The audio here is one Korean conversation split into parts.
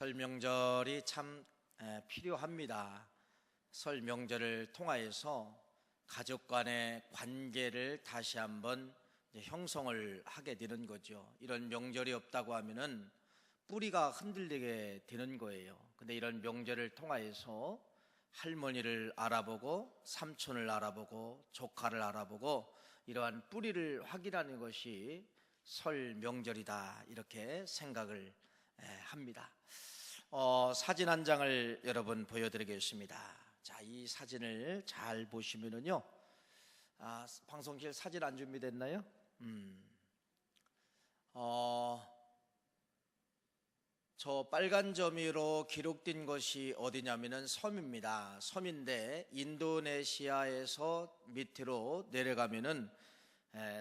설 명절이 참 필요합니다. 설 명절을 통하여서 가족 간의 관계를 다시 한번 형성을 하게 되는 거죠. 이런 명절이 없다고 하면은 뿌리가 흔들리게 되는 거예요. 근데 이런 명절을 통하여서 할머니를 알아보고 삼촌을 알아보고 조카를 알아보고 이러한 뿌리를 확인하는 것이 설 명절이다, 이렇게 생각을 합니다. 사진 한 장을 여러분 보여드리겠습니다. 자, 이 사진을 잘 보시면은요, 방송실 사진 안 준비됐나요? 저 빨간 점으로 기록된 것이 어디냐면은 섬입니다. 섬인데 인도네시아에서 밑으로 내려가면은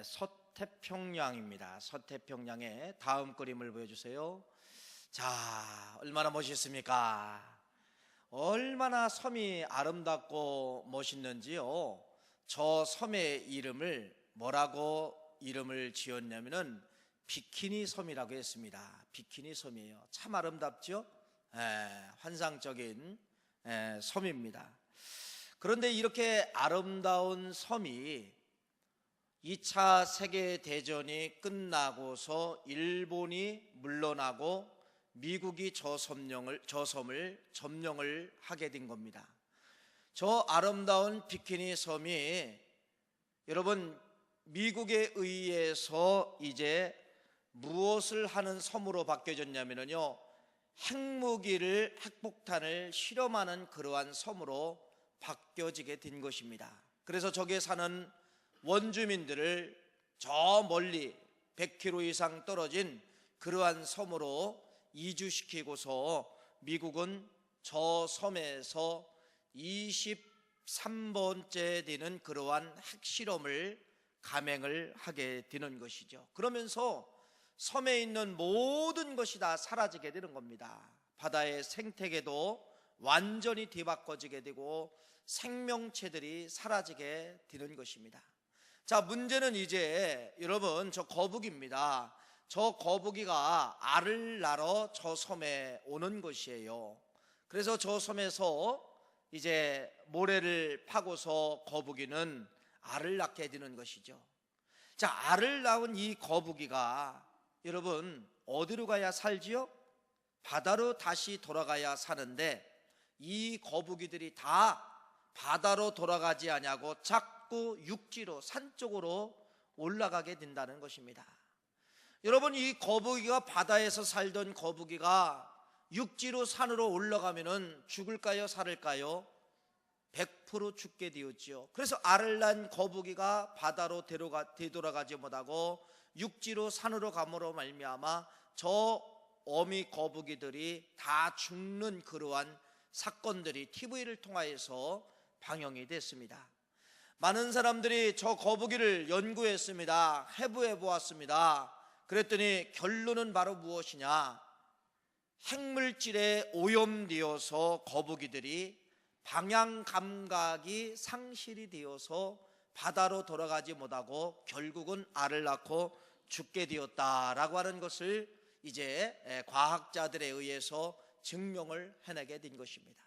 서태평양입니다. 서태평양의 다음 그림을 보여주세요. 자, 얼마나 멋있습니까? 얼마나 섬이 아름답고 멋있는지요. 저 섬의 이름을 뭐라고 이름을 지었냐면은 비키니 섬이라고 했습니다. 비키니 섬이에요. 참 아름답죠? 환상적인 섬입니다. 그런데 이렇게 아름다운 섬이 2차 세계대전이 끝나고서 일본이 물러나고 미국이 저 섬을 점령을 하게 된 겁니다. 저 아름다운 비키니 섬이 여러분 미국에 의해서 이제 무엇을 하는 섬으로 바뀌어졌냐면요, 핵무기를, 핵폭탄을 실험하는 그러한 섬으로 바뀌어지게 된 것입니다. 그래서 저기에 사는 원주민들을 저 멀리 100km 이상 떨어진 그러한 섬으로 이주시키고서 미국은 저 섬에서 23번째 되는 그러한 핵실험을 감행을 하게 되는 것이죠. 그러면서 섬에 있는 모든 것이 다 사라지게 되는 겁니다. 바다의 생태계도 완전히 뒤바꿔지게 되고 생명체들이 사라지게 되는 것입니다. 자, 문제는 이제 여러분 저 거북이입니다. 저 거북이가 알을 낳으러 저 섬에 오는 것이에요. 그래서 저 섬에서 이제 모래를 파고서 거북이는 알을 낳게 되는 것이죠. 자, 알을 낳은 이 거북이가 여러분 어디로 가야 살지요? 바다로 다시 돌아가야 사는데 이 거북이들이 다 바다로 돌아가지 않냐고 자꾸 육지로, 산 쪽으로 올라가게 된다는 것입니다. 여러분, 이 거북이가, 바다에서 살던 거북이가 육지로, 산으로 올라가면은 죽을까요, 살을까요? 100% 죽게 되었지요. 그래서 알을 낳은 거북이가 바다로 되돌아가지 못하고 육지로, 산으로 감으로 말미암아 저 어미 거북이들이 다 죽는 그러한 사건들이 TV를 통하여서 방영이 됐습니다. 많은 사람들이 저 거북이를 연구했습니다. 해부해 보았습니다. 그랬더니 결론은 바로 무엇이냐? 핵물질에 오염되어서 거북이들이 방향 감각이 상실이 되어서 바다로 돌아가지 못하고 결국은 알을 낳고 죽게 되었다라고 하는 것을 이제 과학자들에 의해서 증명을 해내게 된 것입니다.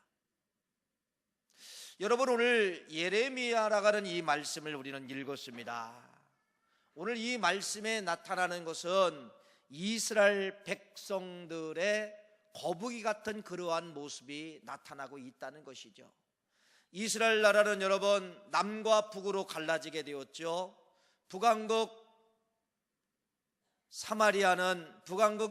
여러분, 오늘 예레미야라고 하는 이 말씀을 우리는 읽었습니다. 오늘 이 말씀에 나타나는 것은 이스라엘 백성들의 거북이 같은 그러한 모습이 나타나고 있다는 것이죠. 이스라엘 나라는 여러분 남과 북으로 갈라지게 되었죠. 북왕국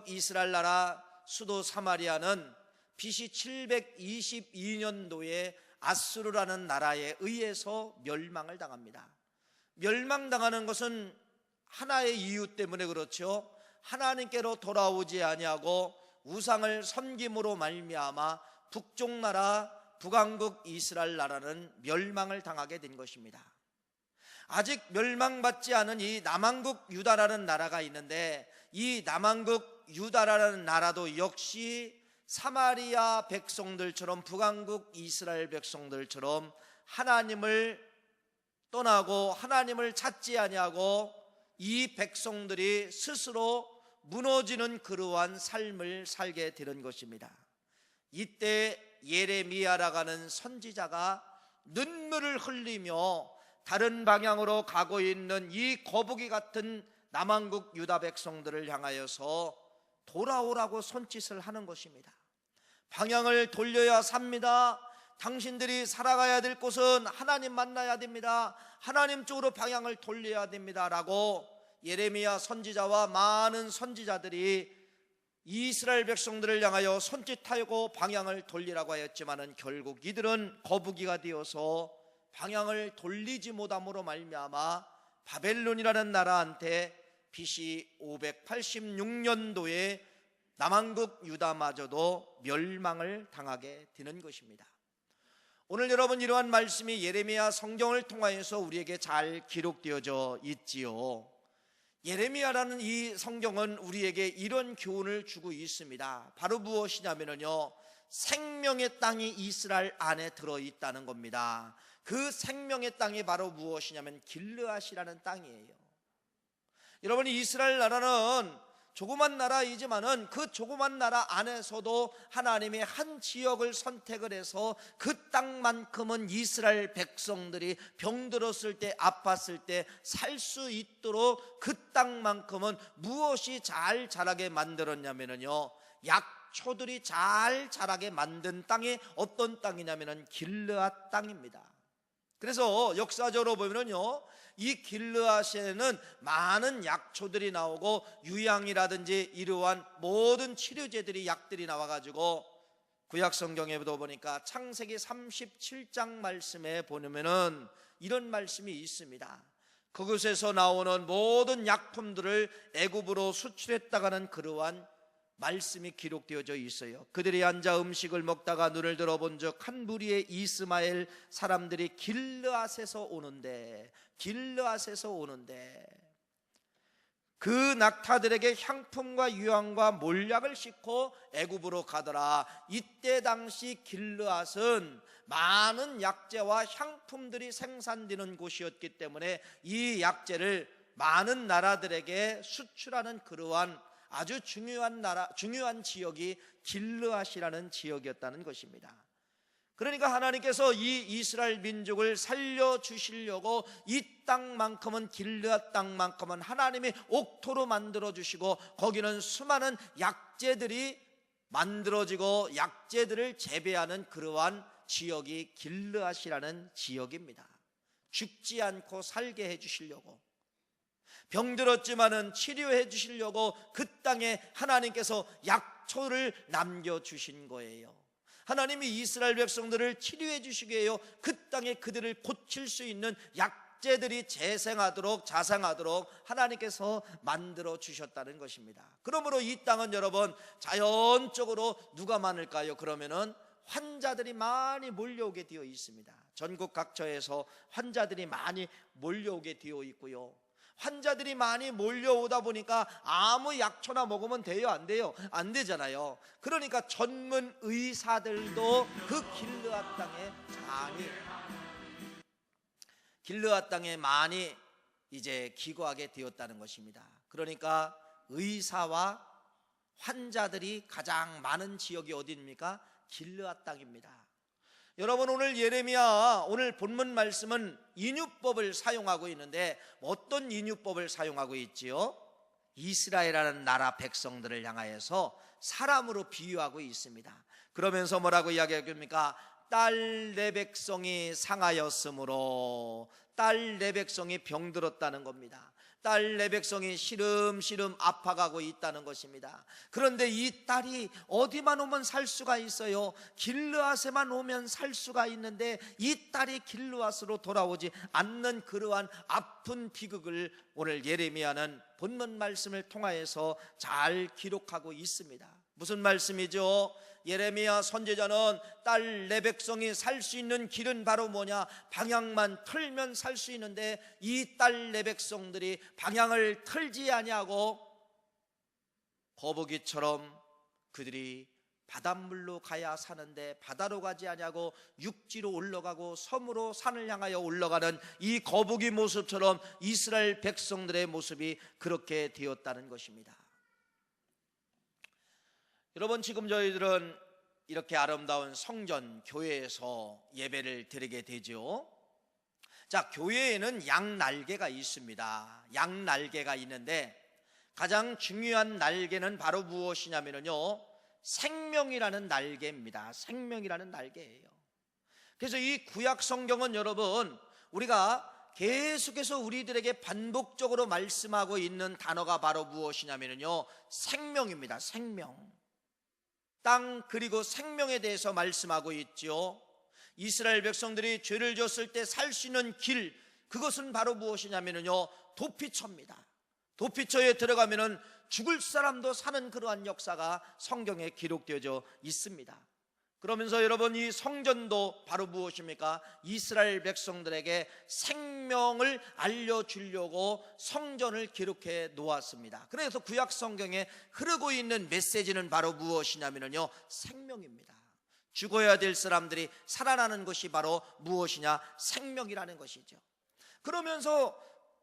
이스라엘 나라 수도 사마리아는 BC 722년도에 아수르라는 나라에 의해서 멸망을 당합니다. 멸망당하는 것은 하나의 이유 때문에 그렇죠. 하나님께로 돌아오지 아니하고 우상을 섬김으로 말미암아 북쪽 나라 북왕국 이스라엘 나라는 멸망을 당하게 된 것입니다. 아직 멸망받지 않은 이 남왕국 유다라는 나라가 있는데 이 남왕국 유다라는 나라도 역시 사마리아 백성들처럼 북왕국 이스라엘 백성들처럼 하나님을 떠나고 하나님을 찾지 아니하고 이 백성들이 스스로 무너지는 그러한 삶을 살게 되는 것입니다. 이때 예레미야라고 하는 선지자가 눈물을 흘리며 다른 방향으로 가고 있는 이 거북이 같은 남한국 유다 백성들을 향하여서 돌아오라고 손짓을 하는 것입니다. 방향을 돌려야 삽니다. 당신들이 살아가야 될 곳은 하나님 만나야 됩니다. 하나님 쪽으로 방향을 돌려야 됩니다 라고 예레미야 선지자와 많은 선지자들이 이스라엘 백성들을 향하여 손짓하고 방향을 돌리라고 하였지만은 결국 이들은 거북이가 되어서 방향을 돌리지 못함으로 말미암아 바벨론이라는 나라한테 BC 586년도에 남한국 유다마저도 멸망을 당하게 되는 것입니다. 오늘 여러분, 이러한 말씀이 예레미야 성경을 통하여서 우리에게 잘 기록되어져 있지요. 예레미야라는 이 성경은 우리에게 이런 교훈을 주고 있습니다. 바로 무엇이냐면요, 생명의 땅이 이스라엘 안에 들어있다는 겁니다. 그 생명의 땅이 바로 무엇이냐면 길르앗이라는 땅이에요. 여러분, 이스라엘 나라는 조그만 나라이지만은 그 조그만 나라 안에서도 하나님의 한 지역을 선택을 해서 그 땅만큼은 이스라엘 백성들이 병들었을 때, 아팠을 때 살 수 있도록 그 땅만큼은 무엇이 잘 자라게 만들었냐면요, 약초들이 잘 자라게 만든 땅이 어떤 땅이냐면은 길르앗 땅입니다. 그래서 역사적으로 보면은요, 이 길르앗에는 많은 약초들이 나오고 유향이라든지 이러한 모든 치료제들이, 약들이 나와가지고 구약 성경에도 보니까 창세기 37장 말씀에 보면은 이런 말씀이 있습니다. 그곳에서 나오는 모든 약품들을 애굽으로 수출했다가는 그러한 말씀이 기록되어져 있어요. 그들이 앉아 음식을 먹다가 눈을 들어본 적 한 무리의 이스마엘 사람들이 길르앗에서 오는데 그 낙타들에게 향품과 유향과 몰약을 싣고 애굽으로 가더라. 이때 당시 길르앗은 많은 약재와 향품들이 생산되는 곳이었기 때문에 이 약재를 많은 나라들에게 수출하는 그러한 아주 중요한 지역이 길르앗이라는 지역이었다는 것입니다. 그러니까 하나님께서 이 이스라엘 민족을 살려주시려고 이 땅만큼은, 길르앗 땅만큼은 하나님이 옥토로 만들어주시고 거기는 수많은 약재들이 만들어지고 약재들을 재배하는 그러한 지역이 길르앗이라는 지역입니다. 죽지 않고 살게 해주시려고, 병들었지만은 치료해 주시려고 그 땅에 하나님께서 약초를 남겨주신 거예요. 하나님이 이스라엘 백성들을 치료해 주시게 해요. 그 땅에 그들을 고칠 수 있는 약재들이 자생하도록 하나님께서 만들어 주셨다는 것입니다. 그러므로 이 땅은 여러분, 자연적으로 누가 많을까요? 그러면은 환자들이 많이 몰려오게 되어 있습니다. 전국 각처에서 환자들이 많이 몰려오게 되어 있고요. 환자들이 많이 몰려오다 보니까 아무 약초나 먹으면 돼요? 안 돼요? 안 되잖아요. 그러니까 전문 의사들도 그 길르앗 땅에 많이 이제 기거하게 되었다는 것입니다. 그러니까 의사와 환자들이 가장 많은 지역이 어디입니까? 길르앗 땅입니다. 여러분, 오늘 예레미야 오늘 본문 말씀은 인유법을 사용하고 있는데 어떤 인유법을 사용하고 있지요? 이스라엘이라는 나라 백성들을 향하여서 사람으로 비유하고 있습니다. 그러면서 뭐라고 이야기합니까? 딸 내 백성이 상하였으므로, 딸 내 백성이 병들었다는 겁니다. 딸 내 백성이 시름시름 아파가고 있다는 것입니다. 그런데 이 딸이 어디만 오면 살 수가 있어요? 길르앗에만 오면 살 수가 있는데 이 딸이 길르앗으로 돌아오지 않는 그러한 아픈 비극을 오늘 예레미야는 본문 말씀을 통하여서 잘 기록하고 있습니다. 무슨 말씀이죠? 예레미야 선지자는 딸 내 백성이 살 수 있는 길은 바로 뭐냐? 방향만 틀면 살 수 있는데 이 딸 내 백성들이 방향을 틀지 아니하고 거북이처럼 그들이 바닷물로 가야 사는데 바다로 가지 아니하고 육지로 올라가고 섬으로 산을 향하여 올라가는 이 거북이 모습처럼 이스라엘 백성들의 모습이 그렇게 되었다는 것입니다. 여러분, 지금 저희들은 이렇게 아름다운 성전 교회에서 예배를 드리게 되죠. 자, 교회에는 양 날개가 있습니다. 양 날개가 있는데 가장 중요한 날개는 바로 무엇이냐면요, 생명이라는 날개입니다. 생명이라는 날개예요. 그래서 이 구약 성경은 여러분, 우리가 계속해서 우리들에게 반복적으로 말씀하고 있는 단어가 바로 무엇이냐면요, 생명입니다. 생명. 땅 그리고 생명에 대해서 말씀하고 있죠. 이스라엘 백성들이 죄를 졌을 때 살 수 있는 길, 그것은 바로 무엇이냐면요, 도피처입니다. 도피처에 들어가면은 죽을 사람도 사는 그러한 역사가 성경에 기록되어져 있습니다. 그러면서 여러분, 이 성전도 바로 무엇입니까? 이스라엘 백성들에게 생명을 알려주려고 성전을 기록해 놓았습니다. 그래서 구약 성경에 흐르고 있는 메시지는 바로 무엇이냐면요, 생명입니다. 죽어야 될 사람들이 살아나는 것이 바로 무엇이냐? 생명이라는 것이죠. 그러면서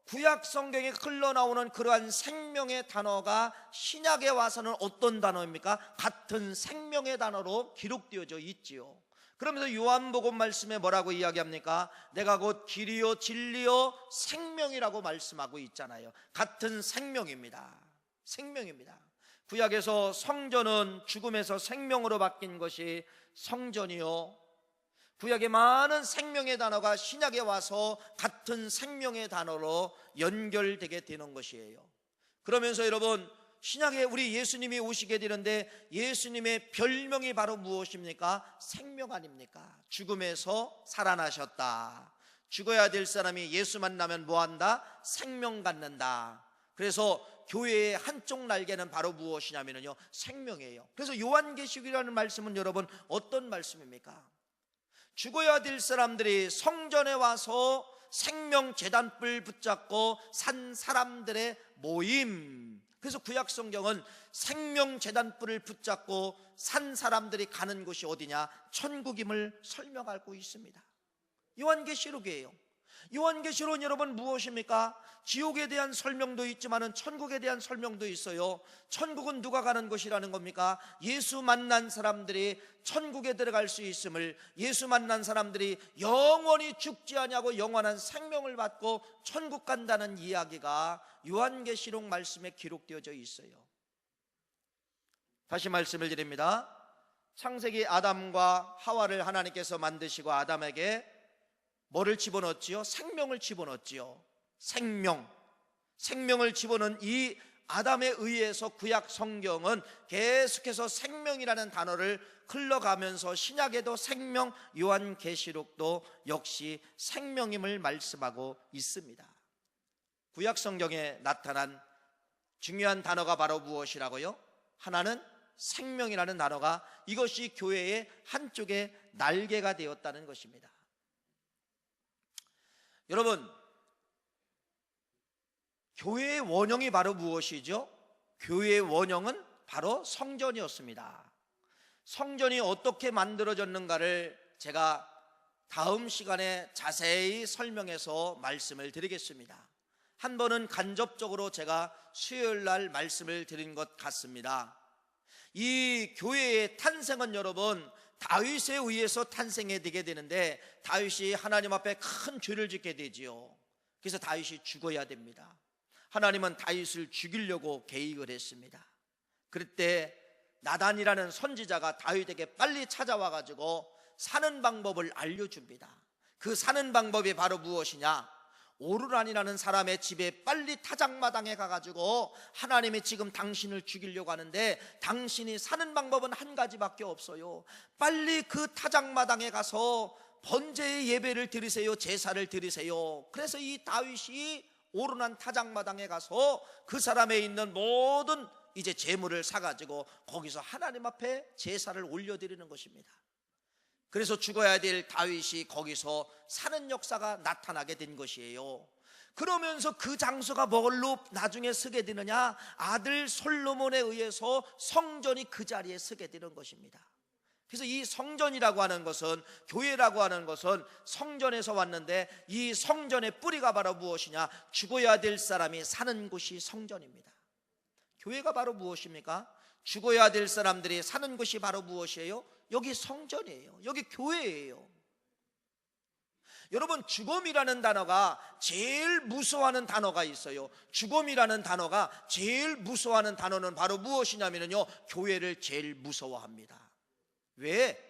구약 성경에 흘러나오는 그러한 생명의 단어가 신약에 와서는 어떤 단어입니까? 같은 생명의 단어로 기록되어져 있지요. 그러면서 요한복음 말씀에 뭐라고 이야기합니까? 내가 곧 길이요 진리요 생명이라고 말씀하고 있잖아요. 같은 생명입니다. 생명입니다. 구약에서 성전은 죽음에서 생명으로 바뀐 것이 성전이요, 구약의 많은 생명의 단어가 신약에 와서 같은 생명의 단어로 연결되게 되는 것이에요. 그러면서 여러분, 신약에 우리 예수님이 오시게 되는데 예수님의 별명이 바로 무엇입니까? 생명 아닙니까? 죽음에서 살아나셨다. 죽어야 될 사람이 예수 만나면 뭐한다? 생명 갖는다. 그래서 교회의 한쪽 날개는 바로 무엇이냐면요, 생명이에요. 그래서 요한계시록이라는 말씀은 여러분 어떤 말씀입니까? 죽어야 될 사람들이 성전에 와서 생명 제단불 붙잡고 산 사람들의 모임. 그래서 구약 성경은 생명 제단불을 붙잡고 산 사람들이 가는 곳이 어디냐? 천국임을 설명하고 있습니다. 요한계시록이에요. 요한계시록은 여러분 무엇입니까? 지옥에 대한 설명도 있지만 천국에 대한 설명도 있어요. 천국은 누가 가는 곳이라는 겁니까? 예수 만난 사람들이 천국에 들어갈 수 있음을, 예수 만난 사람들이 영원히 죽지 아니하고 영원한 생명을 받고 천국 간다는 이야기가 요한계시록 말씀에 기록되어져 있어요. 다시 말씀을 드립니다. 창세기 아담과 하와를 하나님께서 만드시고 아담에게 뭐를 집어넣었지요? 생명을 집어넣었지요. 생명을 집어넣은 이 아담에 의해서 구약 성경은 계속해서 생명이라는 단어를 흘러가면서 신약에도 생명, 요한계시록도 역시 생명임을 말씀하고 있습니다. 구약 성경에 나타난 중요한 단어가 바로 무엇이라고요? 하나는 생명이라는 단어가, 이것이 교회의 한쪽의 날개가 되었다는 것입니다. 여러분, 교회의 원형이 바로 무엇이죠? 교회의 원형은 바로 성전이었습니다. 성전이 어떻게 만들어졌는가를 제가 다음 시간에 자세히 설명해서 말씀을 드리겠습니다. 한 번은 간접적으로 제가 수요일 날 말씀을 드린 것 같습니다. 이 교회의 탄생은 여러분 다윗에 의해서 탄생되게 되는데, 다윗이 하나님 앞에 큰 죄를 짓게 되지요. 그래서 다윗이 죽어야 됩니다. 하나님은 다윗을 죽이려고 계획을 했습니다. 그때 나단이라는 선지자가 다윗에게 빨리 찾아와 가지고 사는 방법을 알려줍니다. 그 사는 방법이 바로 무엇이냐? 오르란이라는 사람의 집에 빨리 타작마당에 가가지고 하나님이 지금 당신을 죽이려고 하는데 당신이 사는 방법은 한 가지밖에 없어요. 빨리 그 타작마당에 가서 번제의 예배를 드리세요. 제사를 드리세요. 그래서 이 다윗이 오르난 타작마당에 가서 그 사람에 있는 모든 이제 재물을 사가지고 거기서 하나님 앞에 제사를 올려드리는 것입니다. 그래서 죽어야 될 다윗이 거기서 사는 역사가 나타나게 된 것이에요. 그러면서 그 장소가 뭘로 나중에 서게 되느냐? 아들 솔로몬에 의해서 성전이 그 자리에 서게 되는 것입니다. 그래서 이 성전이라고 하는 것은, 교회라고 하는 것은 성전에서 왔는데, 이 성전의 뿌리가 바로 무엇이냐? 죽어야 될 사람이 사는 곳이 성전입니다. 교회가 바로 무엇입니까? 죽어야 될 사람들이 사는 곳이 바로 무엇이에요? 여기 성전이에요. 여기 교회예요. 여러분, 죽음이라는 단어가 제일 무서워하는 단어가 있어요. 죽음이라는 단어가 제일 무서워하는 단어는 바로 무엇이냐면요, 교회를 제일 무서워합니다. 왜?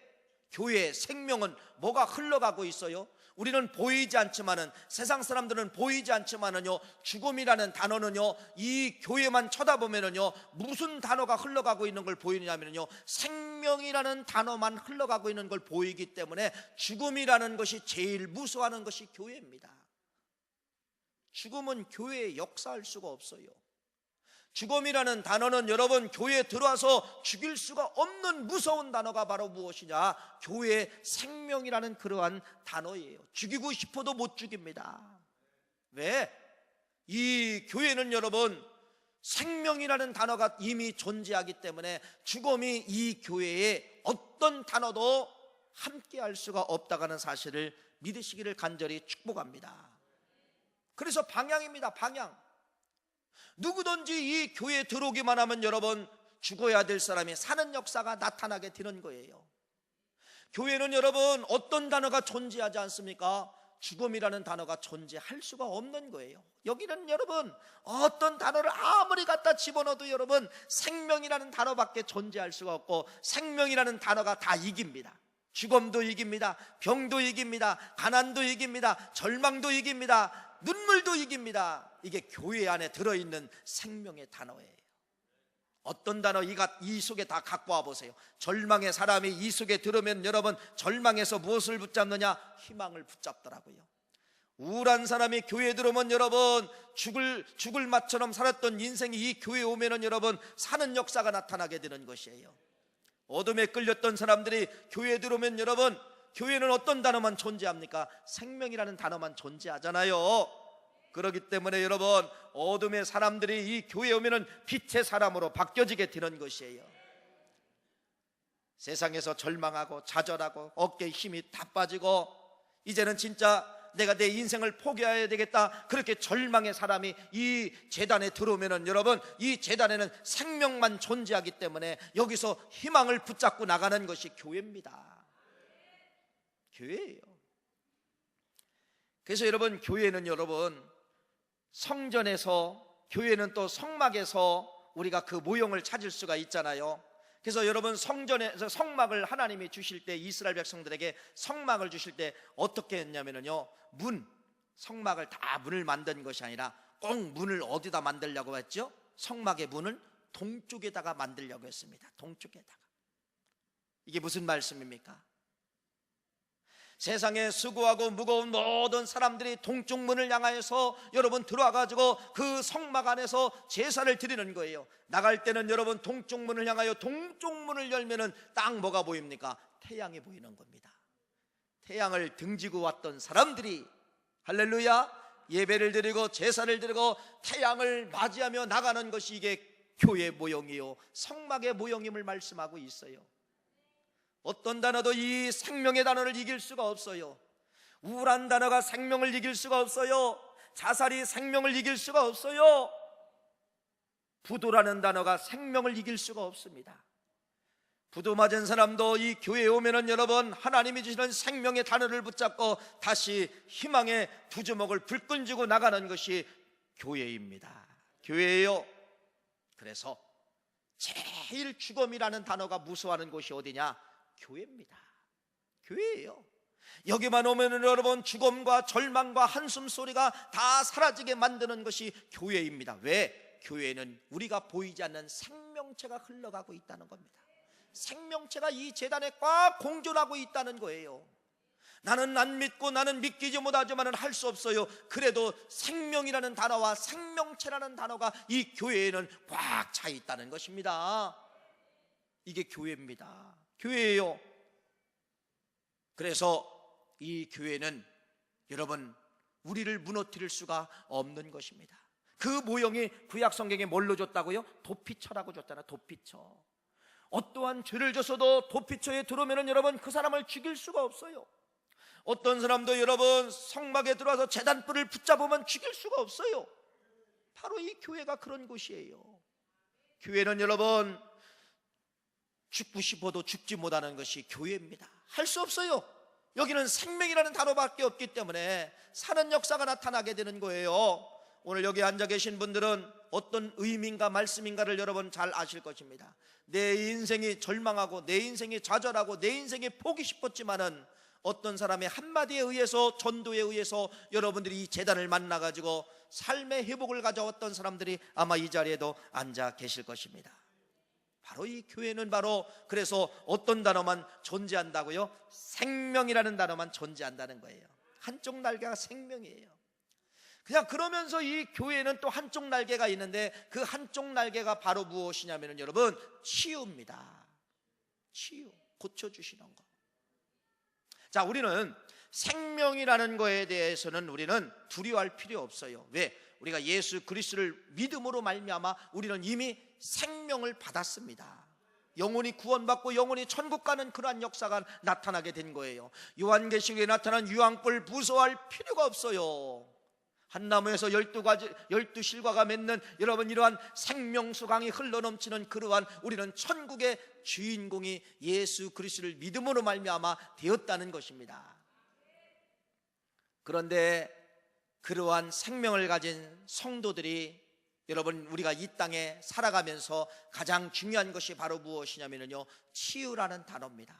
교회의 생명은 뭐가 흘러가고 있어요? 우리는 보이지 않지만은, 세상 사람들은 보이지 않지만은요, 죽음이라는 단어는요, 이 교회만 쳐다보면은요, 무슨 단어가 흘러가고 있는 걸 보이느냐면요, 생명이라는 단어만 흘러가고 있는 걸 보이기 때문에 죽음이라는 것이 제일 무서워하는 것이 교회입니다. 죽음은 교회에 역사할 수가 없어요. 죽음이라는 단어는 여러분, 교회에 들어와서 죽일 수가 없는 무서운 단어가 바로 무엇이냐? 교회의 생명이라는 그러한 단어예요. 죽이고 싶어도 못 죽입니다. 왜? 이 교회는 여러분, 생명이라는 단어가 이미 존재하기 때문에 죽음이 이 교회에 어떤 단어도 함께 할 수가 없다는 사실을 믿으시기를 간절히 축복합니다. 그래서 방향입니다. 방향. 누구든지 이 교회에 들어오기만 하면 여러분, 죽어야 될 사람이 사는 역사가 나타나게 되는 거예요. 교회는 여러분, 어떤 단어가 존재하지 않습니까? 죽음이라는 단어가 존재할 수가 없는 거예요. 여기는 여러분, 어떤 단어를 아무리 갖다 집어넣어도 여러분, 생명이라는 단어밖에 존재할 수가 없고, 생명이라는 단어가 다 이깁니다. 죽음도 이깁니다. 병도 이깁니다. 가난도 이깁니다. 절망도 이깁니다. 눈물도 이깁니다. 이게 교회 안에 들어있는 생명의 단어예요. 어떤 단어 이 속에 다 갖고 와보세요. 절망의 사람이 이 속에 들으면 여러분, 절망에서 무엇을 붙잡느냐? 희망을 붙잡더라고요. 우울한 사람이 교회에 들어오면 여러분, 죽을 맛처럼 살았던 인생이 이 교회에 오면은 여러분, 사는 역사가 나타나게 되는 것이에요. 어둠에 끌렸던 사람들이 교회에 들어오면 여러분, 교회는 어떤 단어만 존재합니까? 생명이라는 단어만 존재하잖아요. 그렇기 때문에 여러분, 어둠의 사람들이 이 교회에 오면은 빛의 사람으로 바뀌어지게 되는 것이에요. 세상에서 절망하고 좌절하고 어깨에 힘이 다 빠지고, 이제는 진짜 내가 내 인생을 포기해야 되겠다, 그렇게 절망의 사람이 이 제단에 들어오면은 여러분, 이 제단에는 생명만 존재하기 때문에 여기서 희망을 붙잡고 나가는 것이 교회입니다. 교회예요. 그래서 여러분, 교회는 여러분, 성전에서, 교회는 또 성막에서 우리가 그 모형을 찾을 수가 있잖아요. 그래서 여러분, 성전에서 성막을 하나님이 주실 때, 이스라엘 백성들에게 성막을 주실 때 어떻게 했냐면요, 성막을 다 문을 만든 것이 아니라 꼭 문을 어디다 만들려고 했죠? 성막의 문을 동쪽에다가 만들려고 했습니다. 동쪽에다가. 이게 무슨 말씀입니까? 세상에 수고하고 무거운 모든 사람들이 동쪽 문을 향하여서 여러분 들어와가지고 그 성막 안에서 제사를 드리는 거예요. 나갈 때는 여러분, 동쪽 문을 향하여 동쪽 문을 열면은 딱 뭐가 보입니까? 태양이 보이는 겁니다. 태양을 등지고 왔던 사람들이, 할렐루야, 예배를 드리고 제사를 드리고 태양을 맞이하며 나가는 것이 이게 교회의 모형이요, 성막의 모형임을 말씀하고 있어요. 어떤 단어도 이 생명의 단어를 이길 수가 없어요. 우울한 단어가 생명을 이길 수가 없어요. 자살이 생명을 이길 수가 없어요. 부도라는 단어가 생명을 이길 수가 없습니다. 부도 맞은 사람도 이 교회에 오면은 여러분, 하나님이 주시는 생명의 단어를 붙잡고 다시 희망의 두 주먹을 불끈 쥐고 나가는 것이 교회입니다. 교회예요. 그래서 제일 죽음이라는 단어가 무서워하는 곳이 어디냐? 교회입니다. 교회예요. 여기만 오면 여러분, 죽음과 절망과 한숨 소리가 다 사라지게 만드는 것이 교회입니다. 왜? 교회는 우리가 보이지 않는 생명체가 흘러가고 있다는 겁니다. 생명체가 이 제단에 꽉 공존하고 있다는 거예요. 나는 안 믿고 나는 믿기지 못하지만은 할 수 없어요. 그래도 생명이라는 단어와 생명체라는 단어가 이 교회에는 꽉 차 있다는 것입니다. 이게 교회입니다. 교회예요. 그래서 이 교회는 여러분, 우리를 무너뜨릴 수가 없는 것입니다. 그 모형이 구약 성경에 뭘로 줬다고요? 도피처라고 줬잖아요. 도피처. 어떠한 죄를 졌어도 도피처에 들어오면 여러분, 그 사람을 죽일 수가 없어요. 어떤 사람도 여러분, 성막에 들어와서 제단불을 붙잡으면 죽일 수가 없어요. 바로 이 교회가 그런 곳이에요. 교회는 여러분, 죽고 싶어도 죽지 못하는 것이 교회입니다. 할 수 없어요. 여기는 생명이라는 단어밖에 없기 때문에 사는 역사가 나타나게 되는 거예요. 오늘 여기 앉아 계신 분들은 어떤 의미인가 말씀인가를 여러분 잘 아실 것입니다. 내 인생이 절망하고 내 인생이 좌절하고 내 인생이 포기 싶었지만은 어떤 사람의 한마디에 의해서, 전도에 의해서 여러분들이 이 재단을 만나가지고 삶의 회복을 가져왔던 사람들이 아마 이 자리에도 앉아 계실 것입니다. 바로 이 교회는 바로 그래서 어떤 단어만 존재한다고요? 생명이라는 단어만 존재한다는 거예요. 한쪽 날개가 생명이에요. 그냥 그러면서 이 교회는 또 한쪽 날개가 있는데 그 한쪽 날개가 바로 무엇이냐면 여러분, 치유입니다. 치유, 고쳐주시는 거. 자, 우리는 생명이라는 거에 대해서는 우리는 두려워할 필요 없어요. 왜? 우리가 예수 그리스도를 믿음으로 말미암아 우리는 이미 생명을 받았습니다. 영혼이 구원받고 영혼이 천국 가는 그러한 역사가 나타나게 된 거예요. 요한계시록에 나타난 유황불 무서워할 필요가 없어요. 한 나무에서 12실과가 맺는 여러분 이러한 생명수강이 흘러넘치는 그러한 우리는 천국의 주인공이 예수 그리스도를 믿음으로 말미암아 되었다는 것입니다. 그런데 그러한 생명을 가진 성도들이 여러분 우리가 이 땅에 살아가면서 가장 중요한 것이 바로 무엇이냐면요, 치유라는 단어입니다.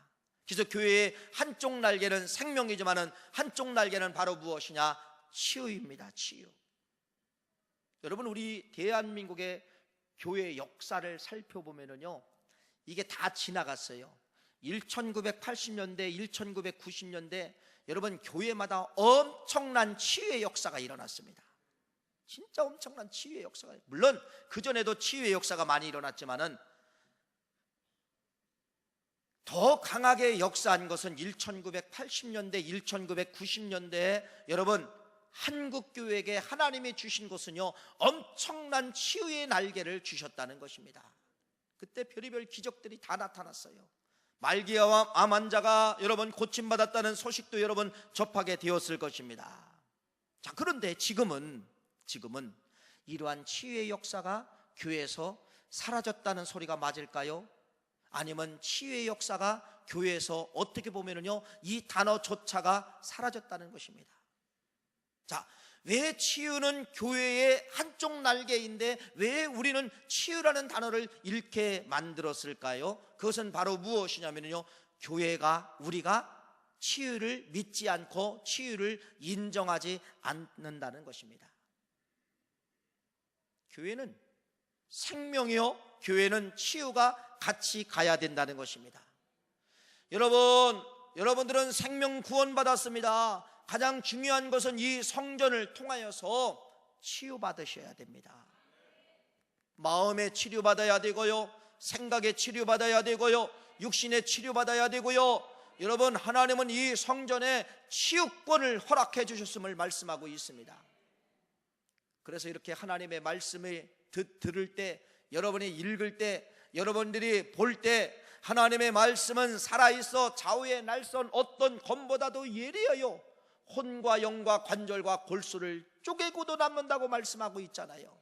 그래서 교회의 한쪽 날개는 생명이지만은 한쪽 날개는 바로 무엇이냐? 치유입니다. 치유. 여러분 우리 대한민국의 교회 역사를 살펴보면요, 이게 다 지나갔어요. 1980년대, 1990년대 여러분 교회마다 엄청난 치유의 역사가 일어났습니다. 진짜 엄청난 치유의 역사가, 물론 그전에도 치유의 역사가 많이 일어났지만은 더 강하게 역사한 것은 1980년대, 1990년대에 여러분 한국교회에게 하나님이 주신 것은요, 엄청난 치유의 날개를 주셨다는 것입니다. 그때 별의별 기적들이 다 나타났어요. 말기암 환자가 여러분 고침받았다는 소식도 여러분 접하게 되었을 것입니다. 자, 그런데 지금은 이러한 치유의 역사가 교회에서 사라졌다는 소리가 맞을까요? 아니면 치유의 역사가 교회에서 어떻게 보면은요, 이 단어조차가 사라졌다는 것입니다. 자, 왜 치유는 교회의 한쪽 날개인데 왜 우리는 치유라는 단어를 잃게 만들었을까요? 그것은 바로 무엇이냐면요, 교회가, 우리가 치유를 믿지 않고 치유를 인정하지 않는다는 것입니다. 교회는 생명이요, 교회는 치유가 같이 가야 된다는 것입니다. 여러분들은 생명 구원 받았습니다. 가장 중요한 것은 이 성전을 통하여서 치유받으셔야 됩니다. 마음의 치료받아야 되고요, 생각의 치료받아야 되고요, 육신의 치료받아야 되고요. 여러분, 하나님은 이 성전에 치유권을 허락해 주셨음을 말씀하고 있습니다. 그래서 이렇게 하나님의 말씀을 들을 때, 여러분이 읽을 때, 여러분들이 볼 때 하나님의 말씀은 살아있어 좌우의 날선 어떤 검보다도 예리하여 혼과 영과 관절과 골수를 쪼개고도 남는다고 말씀하고 있잖아요.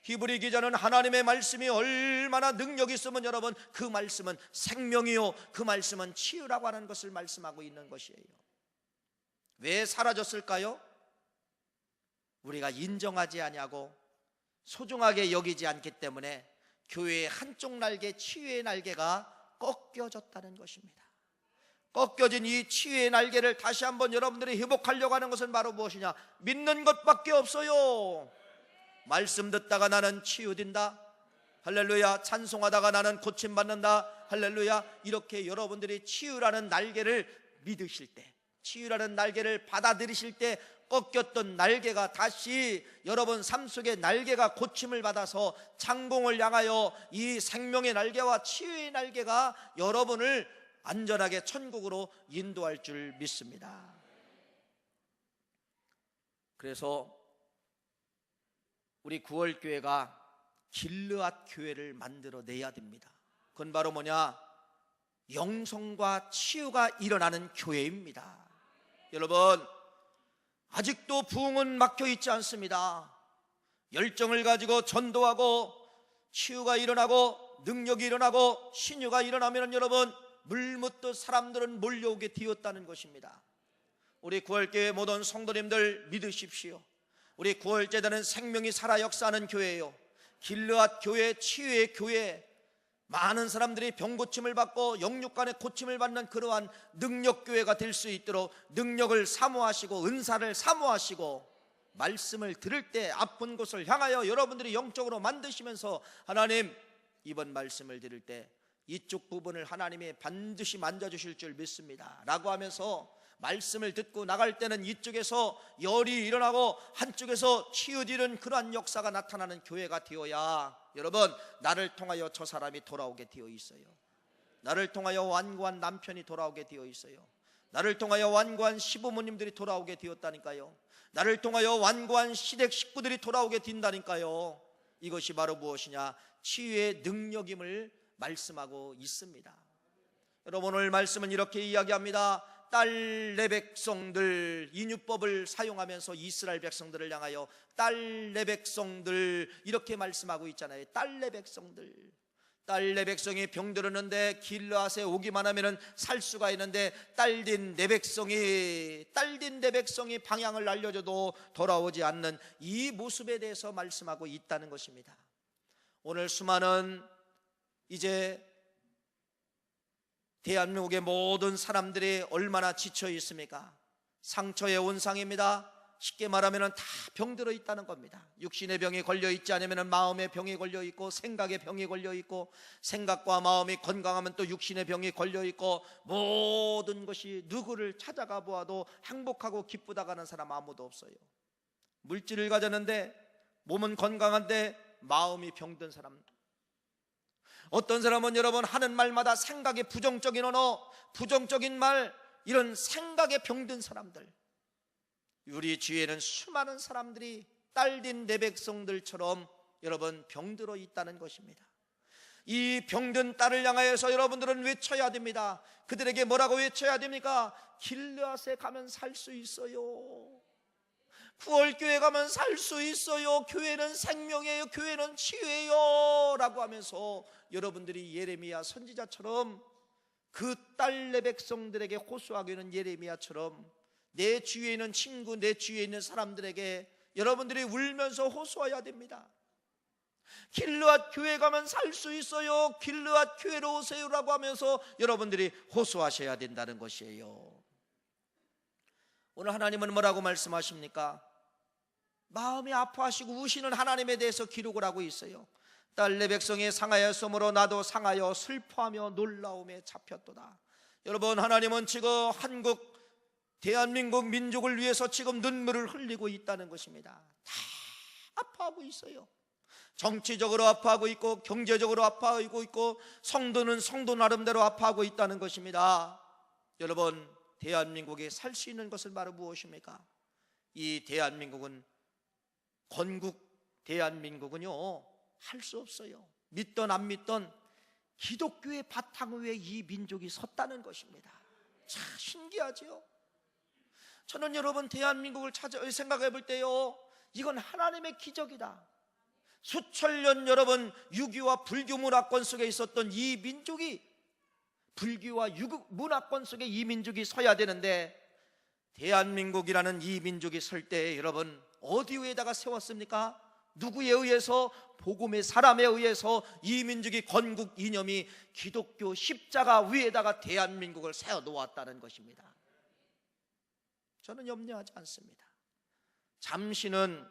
히브리 기자는 하나님의 말씀이 얼마나 능력이 있으면 여러분 그 말씀은 생명이요, 그 말씀은 치유라고 하는 것을 말씀하고 있는 것이에요. 왜 사라졌을까요? 우리가 인정하지 아니하고 소중하게 여기지 않기 때문에 교회의 한쪽 날개, 치유의 날개가 꺾여졌다는 것입니다. 꺾여진 이 치유의 날개를 다시 한번 여러분들이 회복하려고 하는 것은 바로 무엇이냐? 믿는 것밖에 없어요. 말씀 듣다가 나는 치유된다, 할렐루야. 찬송하다가 나는 고침받는다, 할렐루야. 이렇게 여러분들이 치유라는 날개를 믿으실 때, 치유라는 날개를 받아들이실 때 꺾였던 날개가 다시 여러분 삶 속에 날개가 고침을 받아서 창공을 향하여 이 생명의 날개와 치유의 날개가 여러분을 안전하게 천국으로 인도할 줄 믿습니다. 그래서 우리 구월교회가 길르앗 교회를 만들어내야 됩니다. 그건 바로 뭐냐? 영성과 치유가 일어나는 교회입니다. 여러분, 아직도 부흥은 막혀 있지 않습니다. 열정을 가지고 전도하고 치유가 일어나고 능력이 일어나고 신유가 일어나면 여러분 물 묻듯 사람들은 몰려오게 되었다는 것입니다. 우리 구월교회 모든 성도님들 믿으십시오. 우리 구월제단은 생명이 살아 역사하는 교회예요. 길르앗 교회, 치유의 교회, 많은 사람들이 병고침을 받고 영육간의 고침을 받는 그러한 능력교회가 될 수 있도록 능력을 사모하시고 은사를 사모하시고 말씀을 들을 때 아픈 곳을 향하여 여러분들이 영적으로 만드시면서 하나님 이번 말씀을 들을 때 이쪽 부분을 하나님이 반드시 만져주실 줄 믿습니다 라고 하면서 말씀을 듣고 나갈 때는 이쪽에서 열이 일어나고 한쪽에서 치유되는 그러한 역사가 나타나는 교회가 되어야 여러분 나를 통하여 저 사람이 돌아오게 되어 있어요. 나를 통하여 완고한 남편이 돌아오게 되어 있어요. 나를 통하여 완고한 시부모님들이 돌아오게 되었다니까요. 나를 통하여 완고한 시댁 식구들이 돌아오게 된다니까요. 이것이 바로 무엇이냐? 치유의 능력임을 말씀하고 있습니다. 여러분 오늘 말씀은 이렇게 이야기합니다. 딸 내 백성들, 인유법을 사용하면서 이스라엘 백성들을 향하여 딸 내 백성들 이렇게 말씀하고 있잖아요. 딸 내 백성들, 딸 내 백성이 병들었는데 길르앗에 오기만 하면 살 수가 있는데 딸린 내 백성이 방향을 알려줘도 돌아오지 않는 이 모습에 대해서 말씀하고 있다는 것입니다. 오늘 수많은 이제 대한민국의 모든 사람들이 얼마나 지쳐 있습니까? 상처의 온상입니다. 쉽게 말하면 다 병들어 있다는 겁니다. 육신의 병이 걸려 있지 않으면 마음의 병이 걸려 있고 생각의 병이 걸려 있고 생각과 마음이 건강하면 또 육신의 병이 걸려 있고 모든 것이 누구를 찾아가 보아도 행복하고 기쁘다 가는 사람 아무도 없어요. 물질을 가졌는데 몸은 건강한데 마음이 병든 사람, 어떤 사람은 여러분 하는 말마다 생각에 부정적인 언어, 부정적인 말, 이런 생각에 병든 사람들, 우리 주위에는 수많은 사람들이 딸린 내 백성들처럼 여러분 병들어 있다는 것입니다. 이 병든 딸을 향하여서 여러분들은 외쳐야 됩니다. 그들에게 뭐라고 외쳐야 됩니까? 길르앗에 가면 살 수 있어요. 구월교회 가면 살 수 있어요. 교회는 생명이에요. 교회는 치유예요 라고 하면서 여러분들이 예레미야 선지자처럼 그 딸 내 백성들에게 호소하기는 예레미야처럼 내 주위에 있는 친구, 내 주위에 있는 사람들에게 여러분들이 울면서 호소해야 됩니다. 길르앗 교회 가면 살 수 있어요. 길르앗 교회로 오세요 라고 하면서 여러분들이 호소하셔야 된다는 것이에요. 오늘 하나님은 뭐라고 말씀하십니까? 마음이 아파하시고 우시는 하나님에 대해서 기록을 하고 있어요. 딸 내 백성이 상하였으므로 나도 상하여 슬퍼하며 놀라움에 잡혔도다. 여러분 하나님은 지금 한국 대한민국 민족을 위해서 지금 눈물을 흘리고 있다는 것입니다. 다 아파하고 있어요. 정치적으로 아파하고 있고 경제적으로 아파하고 있고 성도는 성도 나름대로 아파하고 있다는 것입니다. 여러분 대한민국에 살 수 있는 것은 바로 무엇입니까? 이 대한민국은 건국 대한민국은요 할 수 없어요. 믿던 안 믿던 기독교의 바탕 위에 이 민족이 섰다는 것입니다. 참 신기하죠. 저는 여러분 대한민국을 생각해 볼 때요 이건 하나님의 기적이다. 수천 년 여러분 유교와 불교 문화권 속에 있었던 이 민족이, 불교와 유교 문화권 속에 이 민족이 서야 되는데 대한민국이라는 이 민족이 설 때 여러분 어디 위에다가 세웠습니까? 누구에 의해서? 복음의 사람에 의해서 이 민족이 건국 이념이 기독교 십자가 위에다가 대한민국을 세워 놓았다는 것입니다. 저는 염려하지 않습니다. 잠시는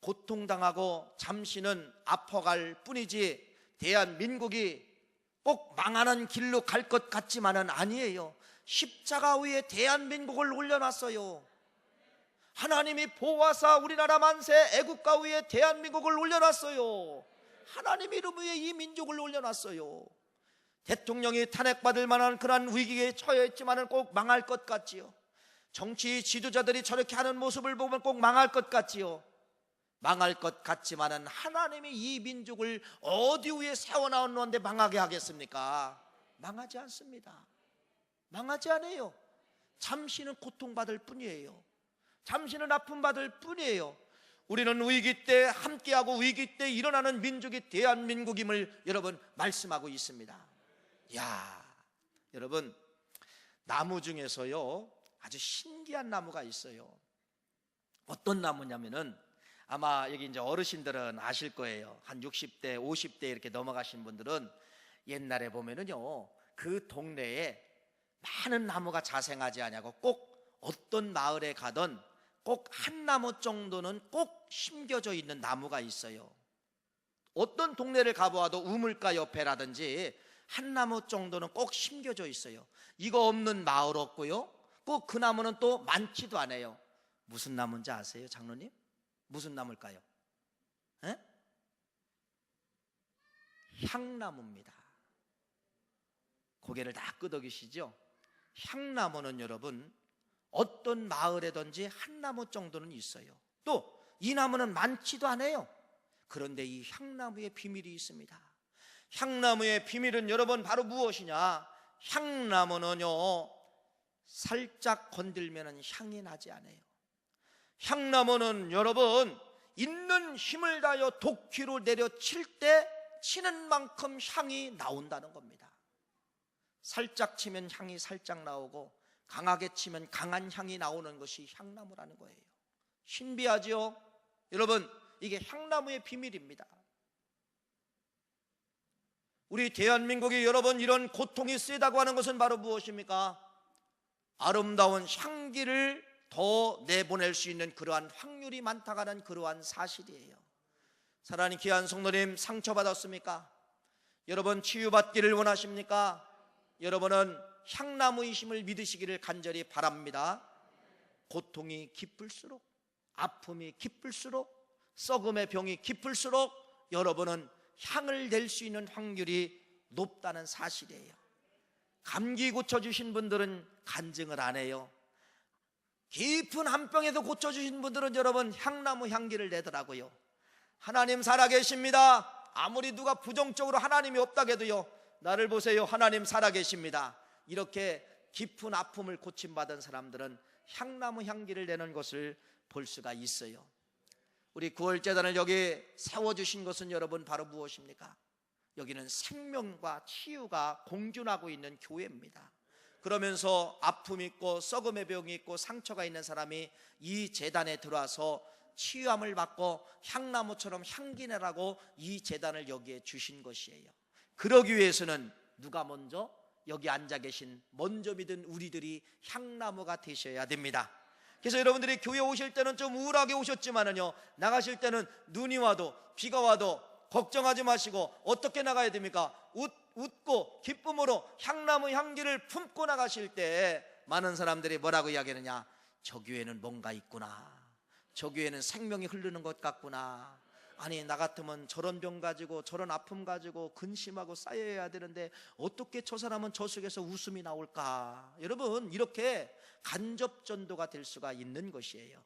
고통당하고 잠시는 아파갈 뿐이지 대한민국이 꼭 망하는 길로 갈 것 같지만은 아니에요. 십자가 위에 대한민국을 올려놨어요. 하나님이 보호하사 우리나라 만세 애국가 위에 대한민국을 올려놨어요. 하나님 이름 위에 이 민족을 올려놨어요. 대통령이 탄핵받을 만한 그런 위기에 처해 있지만은 꼭 망할 것 같지요. 정치 지도자들이 저렇게 하는 모습을 보면 꼭 망할 것 같지요. 망할 것 같지만은 하나님이 이 민족을 어디 위에 세워놓았는데 망하게 하겠습니까? 망하지 않습니다. 망하지 않아요. 잠시는 고통받을 뿐이에요. 잠시는 아픔받을 뿐이에요. 우리는 위기 때 함께하고 위기 때 일어나는 민족이 대한민국임을 여러분 말씀하고 있습니다. 야, 여러분, 나무 중에서요 아주 신기한 나무가 있어요. 어떤 나무냐면은 아마 여기 이제 어르신들은 아실 거예요. 한 60대, 50대 이렇게 넘어가신 분들은 옛날에 보면은요 그 동네에 많은 나무가 자생하지 않냐고 꼭 어떤 마을에 가든 꼭 한 나무 정도는 꼭 심겨져 있는 나무가 있어요. 어떤 동네를 가보아도 우물가 옆에라든지 한 나무 정도는 꼭 심겨져 있어요. 이거 없는 마을 없고요, 꼭 그 나무는 또 많지도 않아요. 무슨 나무인지 아세요, 장로님? 무슨 나무일까요? 에? 향나무입니다. 고개를 다 끄덕이시죠? 향나무는 여러분 어떤 마을에든지 한 나무 정도는 있어요. 또 이 나무는 많지도 않아요. 그런데 이 향나무의 비밀이 있습니다. 향나무의 비밀은 여러분 바로 무엇이냐? 향나무는요 살짝 건들면 향이 나지 않아요. 향나무는 여러분 있는 힘을 다하여 도끼로 내려칠 때 치는 만큼 향이 나온다는 겁니다. 살짝 치면 향이 살짝 나오고 강하게 치면 강한 향이 나오는 것이 향나무라는 거예요. 신비하죠? 여러분, 이게 향나무의 비밀입니다. 우리 대한민국이 여러분 이런 고통이 세다고 하는 것은 바로 무엇입니까? 아름다운 향기를 더 내보낼 수 있는 그러한 확률이 많다고 하는 그러한 사실이에요. 사랑하는 귀한 성도님, 상처받았습니까? 여러분 치유받기를 원하십니까? 여러분은 향나무이심을 믿으시기를 간절히 바랍니다. 고통이 깊을수록, 아픔이 깊을수록, 썩음의 병이 깊을수록 여러분은 향을 낼 수 있는 확률이 높다는 사실이에요. 감기 고쳐주신 분들은 간증을 안 해요. 깊은 한 병에도 고쳐주신 분들은 여러분 향나무 향기를 내더라고요. 하나님 살아계십니다. 아무리 누가 부정적으로 하나님이 없다고 해도요, 나를 보세요, 하나님 살아계십니다. 이렇게 깊은 아픔을 고침받은 사람들은 향나무 향기를 내는 것을 볼 수가 있어요. 우리 구월재단을 여기 세워주신 것은 여러분 바로 무엇입니까? 여기는 생명과 치유가 공존하고 있는 교회입니다. 그러면서 아픔이 있고 썩음의 병이 있고 상처가 있는 사람이 이 재단에 들어와서 치유함을 받고 향나무처럼 향기 내라고 이 재단을 여기에 주신 것이에요. 그러기 위해서는 누가 먼저? 여기 앉아 계신 먼저 믿은 우리들이 향나무가 되셔야 됩니다. 그래서 여러분들이 교회 오실 때는 좀 우울하게 오셨지만은요, 나가실 때는 눈이 와도 비가 와도 걱정하지 마시고 어떻게 나가야 됩니까? 웃고 기쁨으로 향나무 향기를 품고 나가실 때 많은 사람들이 뭐라고 이야기하느냐? 저 교회는 뭔가 있구나, 저 교회는 생명이 흐르는 것 같구나. 아니 나 같으면 저런 병 가지고 저런 아픔 가지고 근심하고 쌓여야 되는데 어떻게 저 사람은 저 속에서 웃음이 나올까? 여러분 이렇게 간접전도가 될 수가 있는 것이에요.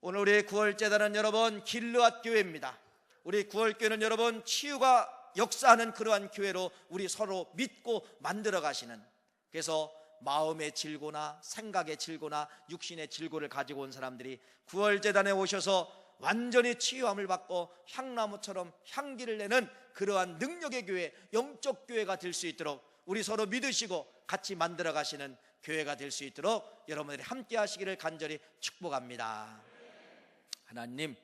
오늘 우리 구월재단은 여러분 길르앗 교회입니다. 우리 구월교회는 여러분 치유가 역사하는 그러한 교회로 우리 서로 믿고 만들어 가시는, 그래서 마음의 질고나 생각의 질고나 육신의 질고를 가지고 온 사람들이 구월재단에 오셔서 완전히 치유함을 받고 향나무처럼 향기를 내는 그러한 능력의 교회, 영적 교회가 될 수 있도록 우리 서로 믿으시고 같이 만들어 가시는 교회가 될 수 있도록 여러분들이 함께 하시기를 간절히 축복합니다. 하나님,